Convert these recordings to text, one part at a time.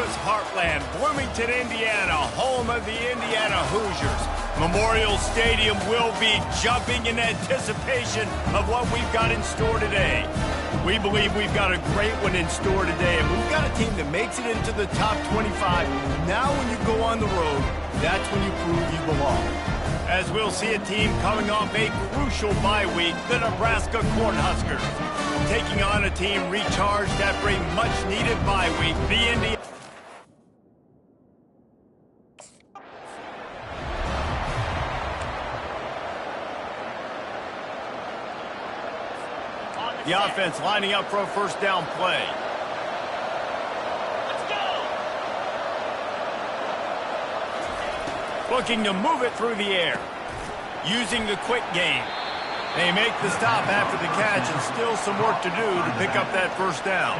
America's heartland, Bloomington, Indiana, home of the Indiana Hoosiers. Memorial Stadium will be jumping in anticipation of what we've got in store today. We believe we've got a great one in store today, and we've got a team that makes it into the top 25. Now when you go on the road, that's when you prove you belong. As we'll see a team coming off a crucial bye week, the Nebraska Cornhuskers, taking on a team recharged after a much-needed bye week, the Indiana. The offense lining up for a first down play. Let's go. Looking to move it through the air. Using the quick game. They make the stop after the catch, and still some work to do to pick up that first down.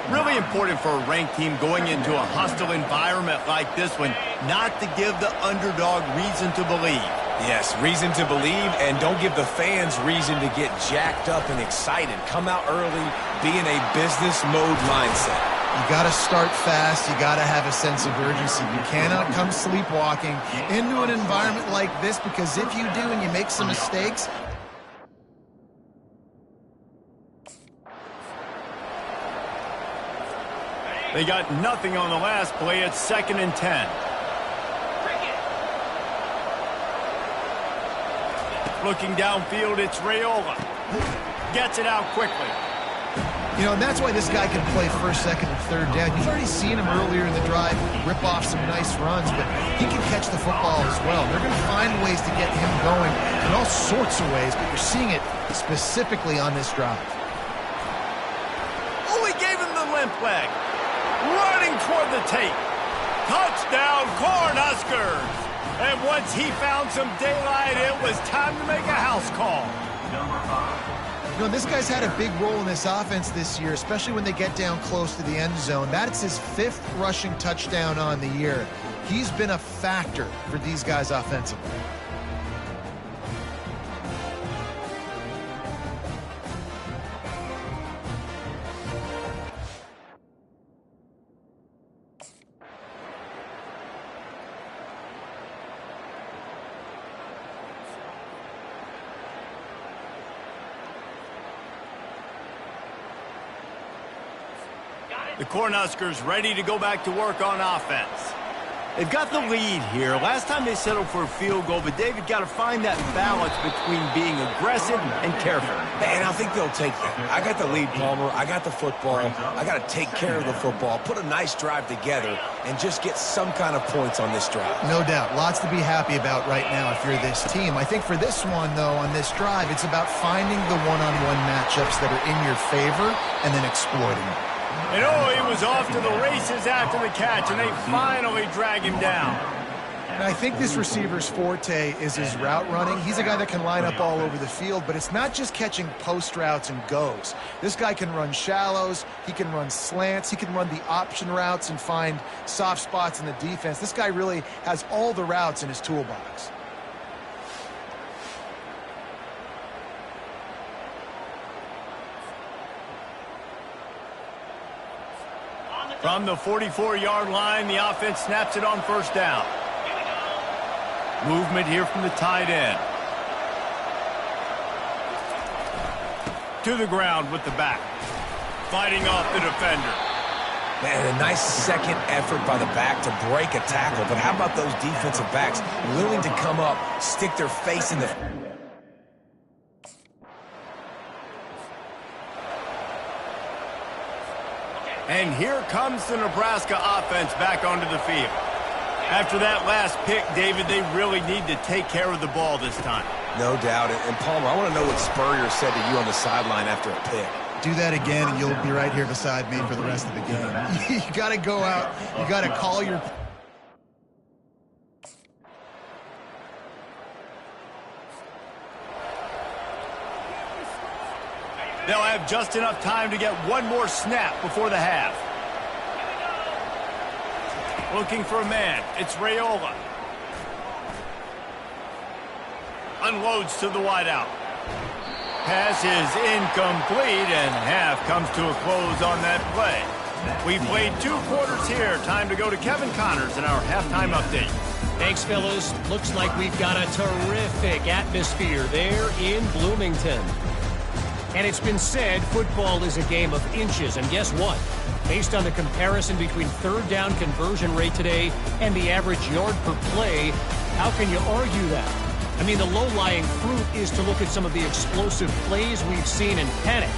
Really important for a ranked team going into a hostile environment like this one, not to give the underdog reason to believe. Yes, reason to believe, and don't give the fans reason to get jacked up and excited. Come out early, be in a business mode mindset. You got to start fast. You got to have a sense of urgency. You cannot come sleepwalking into an environment like this, because if you do and you make some mistakes, they got nothing on the last play. It's 2nd and 10. Looking downfield, it's Raiola. Gets it out quickly. you know, and that's why this guy can play first, second, and third down. You've already seen him earlier in the drive rip off some nice runs, but he can catch the football as well. They're going to find ways to get him going in all sorts of ways, but you're seeing it specifically on this drive. Oh, he gave him the limp leg. Running toward the tape. Touchdown, Cornhuskers! And once he found some daylight, it was time to make a house call. You know, this guy's had a big role in this offense this year, especially when they get down close to the end zone. That's his 5th rushing touchdown on the year. He's been a factor for these guys offensively. The Cornhuskers ready to go back to work on offense. They've got the lead here. Last time they settled for a field goal, but David got to find that balance between being aggressive and careful. And I think they'll take that. I got the lead, Palmer. I got the football. I got to take care of the football, put a nice drive together, and just get some kind of points on this drive. No doubt. Lots to be happy about right now if you're this team. I think for this one, though, on this drive, it's about finding the one-on-one matchups that are in your favor and then exploiting them. And oh, he was off to the races after the catch, and they finally drag him down. And I think this receiver's forte is his route running. He's a guy that can line up all over the field, but it's not just catching post routes and goes. This guy can run shallows, he can run slants, he can run the option routes and find soft spots in the defense. This guy really has all the routes in his toolbox. From the 44-yard line, the offense snaps it on first down. Movement here from the tight end. To the ground with the back. Fighting off the defender. Man, a nice second effort by the back to break a tackle. But how about those defensive backs willing to come up, stick their face in the... And here comes the Nebraska offense back onto the field. After that last pick, David, they really need to take care of the ball this time. No doubt. And Palmer, I want to know what Spurrier said to you on the sideline after a pick. Do that again, and you'll be right here beside me for the rest of the game. You got to go out. You got to call your... They'll have just enough time to get one more snap before the half. Looking for a man. It's Raiola. Unloads to the wideout. Pass is incomplete, and half comes to a close on that play. We played 2 quarters here. Time to go to Kevin Connors in our halftime update. Thanks, fellas. Looks like we've got a terrific atmosphere there in Bloomington. And it's been said football is a game of inches. And guess what? Based on the comparison between third down conversion rate today and the average yard per play, how can you argue that? I mean, the low-lying fruit is to look at some of the explosive plays we've seen and panic.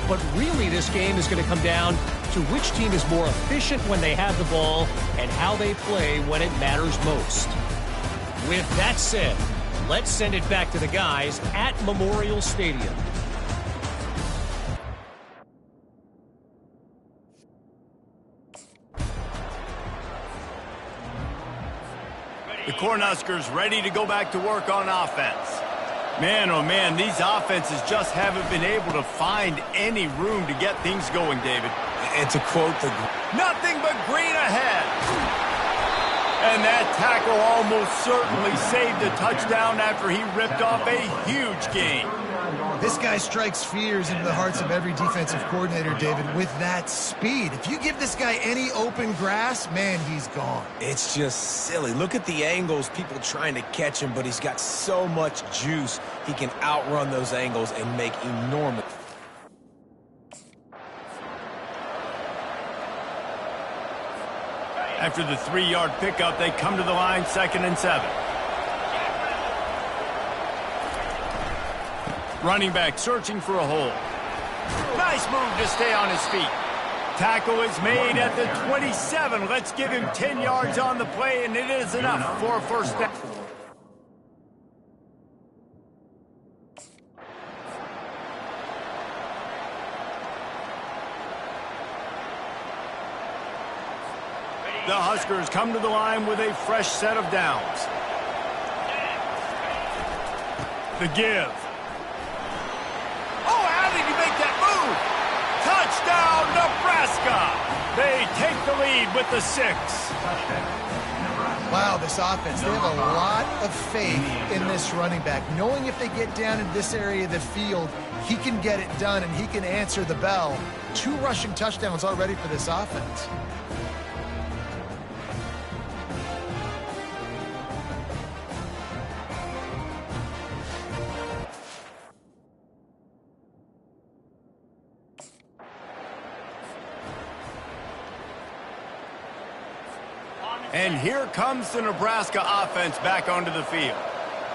But really, this game is going to come down to which team is more efficient when they have the ball and how they play when it matters most. With that said, let's send it back to the guys at Memorial Stadium. The Cornhuskers ready to go back to work on offense. Man, oh man, these offenses just haven't been able to find any room to get things going, David. And to quote the... Nothing but green ahead. And that tackle almost certainly saved a touchdown after he ripped off a huge gain. This guy strikes fears into the hearts of every defensive coordinator, David, with that speed. If you give this guy any open grass, man, he's gone. It's just silly. Look at the angles, people trying to catch him, but he's got so much juice. He can outrun those angles and make enormous... After the 3-yard pickup, they come to the line, 2nd and 7. Running back searching for a hole. Nice move to stay on his feet. Tackle is made at the 27. Let's give him 10 yards on the play, and it is enough for a first down. The Huskers come to the line with a fresh set of downs. The give. Oh, how did he make that move? Touchdown, Nebraska! They take the lead with the 6. Wow, this offense, they have a lot of faith in this running back, knowing if they get down in this area of the field, he can get it done and he can answer the bell. 2 rushing touchdowns already for this offense. And here comes the Nebraska offense back onto the field.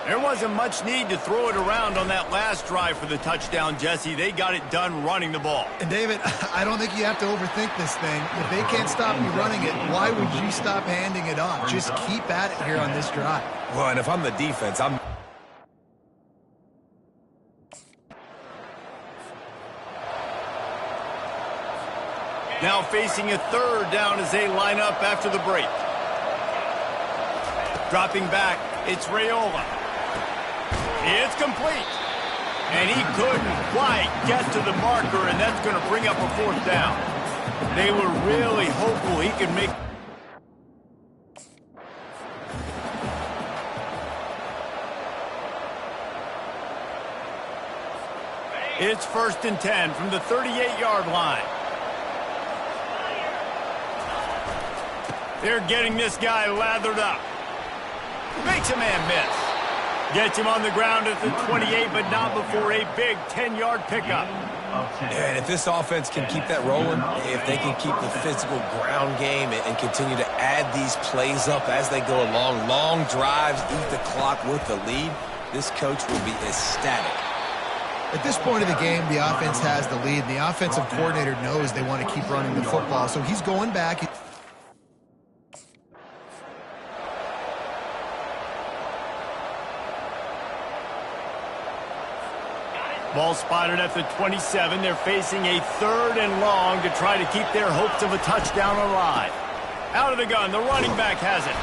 There wasn't much need to throw it around on that last drive for the touchdown, Jesse. They got it done running the ball. And David, I don't think you have to overthink this thing. If they can't stop you running it, why would you stop handing it off? Just keep at it here on this drive. Well, and if I'm the defense, I'm... Now facing a 3rd down as they line up after the break. Dropping back, it's Raiola. It's complete. And he couldn't quite get to the marker, and that's going to bring up a 4th down. They were really hopeful he could make... It's 1st and 10 from the 38-yard line. They're getting this guy lathered up. Makes a man miss. Gets him on the ground at the 28, but not before a big 10-yard pickup. And if this offense can keep that rolling, if they can keep the physical ground game and continue to add these plays up as they go along, long drives, eat the clock with the lead, this coach will be ecstatic. At this point of the game, the offense has the lead. The offensive coordinator knows they want to keep running the football, so he's going back. Ball spotted at the 27. They're facing a 3rd and long to try to keep their hopes of a touchdown alive. Out of the gun, the running back has it.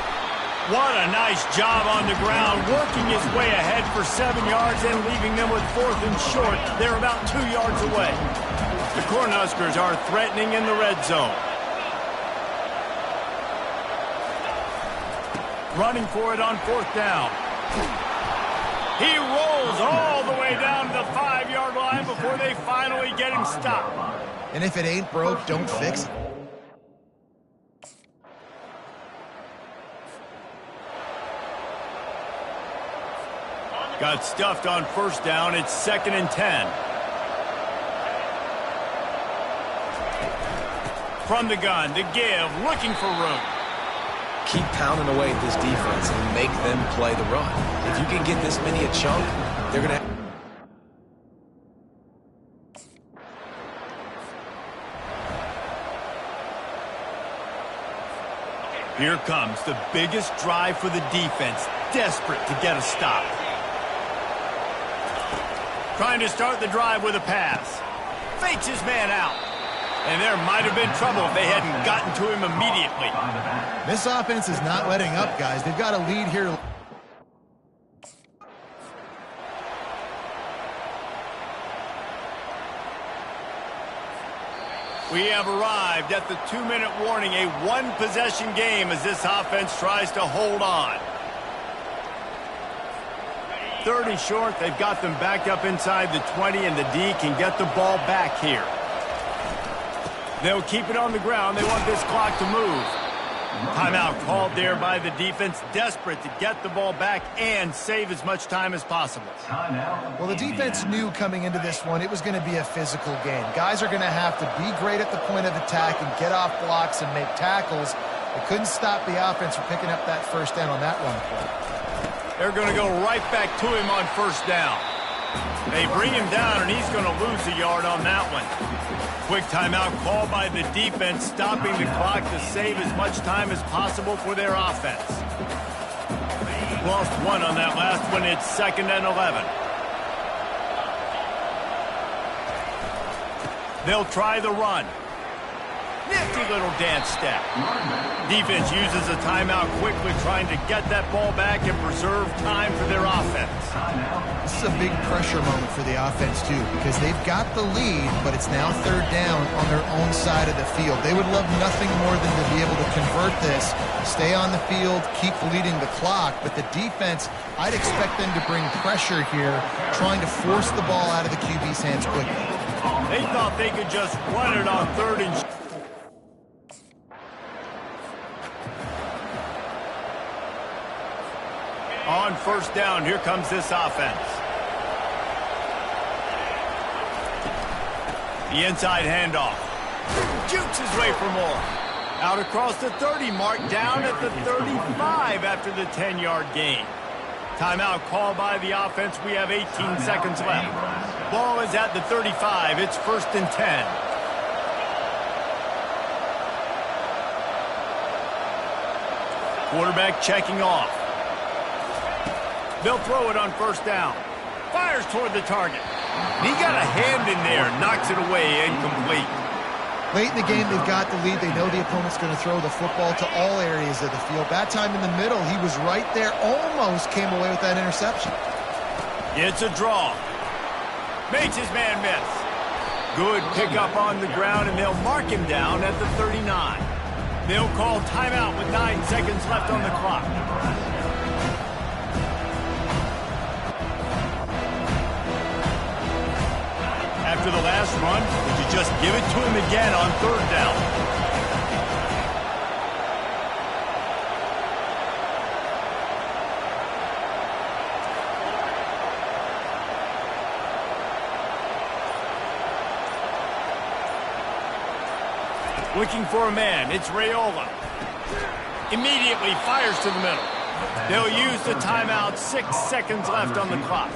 What a nice job on the ground, working his way ahead for 7 yards and leaving them with 4th and short. They're about 2 yards away. The Cornhuskers are threatening in the red zone. Running for it on 4th down. He rolls all the way down to the 5-yard line before they finally get him stopped. And if it ain't broke, don't fix it. Got stuffed on first down. It's 2nd and 10. From the gun, to give, looking for room. Keep pounding away at this defense and make them play the run. If you can get this many a chunk, they're going to... Here comes the biggest drive for the defense, desperate to get a stop. Trying to start the drive with a pass. Fakes his man out. And there might have been trouble if they hadn't gotten to him immediately. This offense is not letting up, guys. They've got a lead here. We have arrived at the 2-minute warning, a one-possession game as this offense tries to hold on. 3rd and short, they've got them backed up inside the 20, and the D can get the ball back here. They'll keep it on the ground. They want this clock to move. Timeout called there by the defense, desperate to get the ball back and save as much time as possible. Well, the defense knew coming into this one it was going to be a physical game. Guys are going to have to be great at the point of attack and get off blocks and make tackles. They couldn't stop the offense from picking up that first down on that run play. They're going to go right back to him on first down. They bring him down, and he's going to lose a yard on that one. Quick timeout called by the defense, stopping the clock to save as much time as possible for their offense. Lost one on that last one. It's 2nd and 11. They'll try the run. Nifty little dance step. Defense uses a timeout quickly, trying to get that ball back and preserve time for their offense. This is a big pressure moment for the offense, too, because they've got the lead, but it's now 3rd down on their own side of the field. They would love nothing more than to be able to convert this, stay on the field, keep bleeding the clock, but the defense, I'd expect them to bring pressure here, trying to force the ball out of the QB's hands quickly. They thought they could just run it on 3rd and short. On first down, here comes this offense. The inside handoff. Jukes his way for more. Out across the 30 mark, down at the 35 after the 10-yard gain. Timeout called by the offense. We have 18 seconds left. Ball is at the 35. It's 1st and 10. Quarterback checking off. They'll throw it on first down. Fires toward the target. He got a hand in there, knocks it away, incomplete. Late in the game, they've got the lead. They know the opponent's going to throw the football to all areas of the field. That time in the middle, he was right there, almost came away with that interception. It's a draw. Makes his man miss. Good pickup on the ground, and they'll mark him down at the 39. They'll call timeout with 9 seconds left on the clock. After the last run, would you just give it to him again on 3rd down? Looking for a man. It's Raiola. Immediately fires to the middle. They'll use the timeout. 6 seconds left on the clock.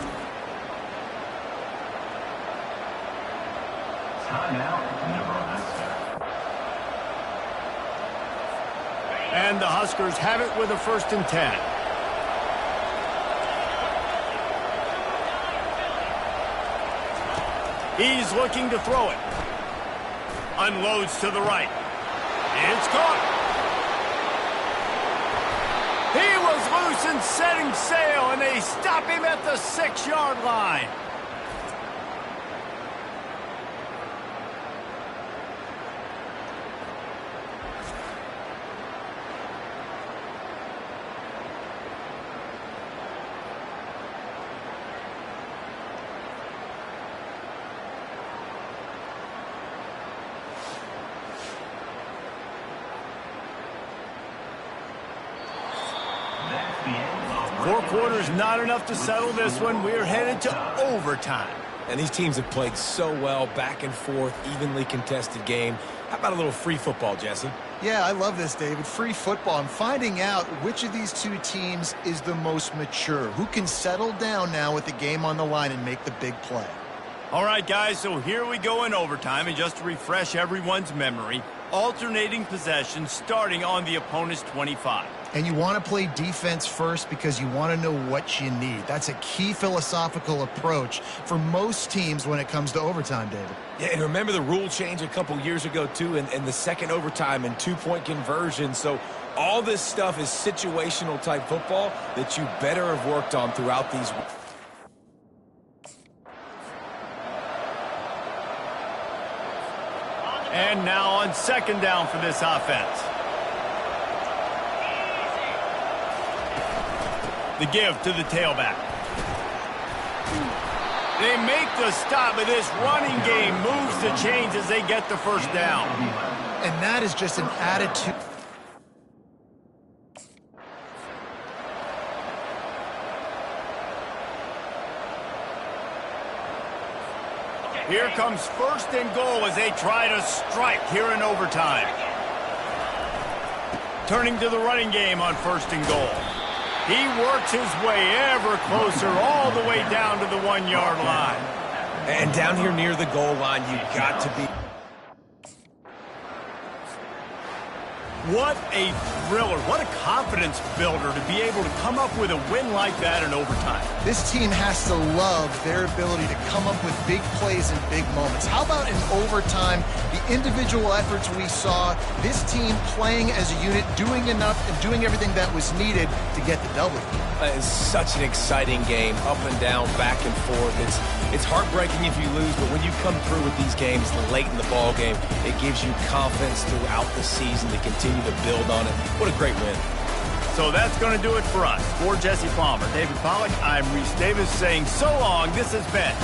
And the Huskers have it with a 1st and 10. He's looking to throw it. Unloads to the right. It's caught. He was loose and setting sail, and they stop him at the 6-yard line. 4 quarters not enough to settle this one. We're headed to overtime. And these teams have played so well, back and forth, evenly contested game. How about a little free football, Jesse? Yeah, I love this, David. Free football. I'm finding out which of these two teams is the most mature. Who can settle down now with the game on the line and make the big play? All right, guys, so here we go in overtime. And just to refresh everyone's memory, alternating possession starting on the opponent's 25. And you want to play defense first because you want to know what you need. That's a key philosophical approach for most teams when it comes to overtime, David. Yeah, and remember the rule change a couple years ago, too, and the second overtime and 2-point conversion. So all this stuff is situational type football that you better have worked on throughout these. And now on second down for this offense. The give to the tailback. They make the stop, but this running game moves the chains as they get the first down. And that is just an attitude. Here comes first and goal as they try to strike here in overtime. Turning to the running game on first and goal. He works his way ever closer all the way down to the 1-yard line. And down here near the goal line, you've got to be. What a thriller. What a confidence builder to be able to come up with a win like that in overtime. This team has to love their ability to come up with big plays and big moments. How about in overtime, the individual efforts we saw, this team playing as a unit, doing enough and doing everything that was needed to get the W. It's such an exciting game, up and down, back and forth. It's heartbreaking if you lose, but when you come through with these games late in the ball game, it gives you confidence throughout the season to continue to build on it. What a great win. So that's going to do it for us. For Jesse Palmer, David Pollack, I'm Reese Davis saying so long. This has been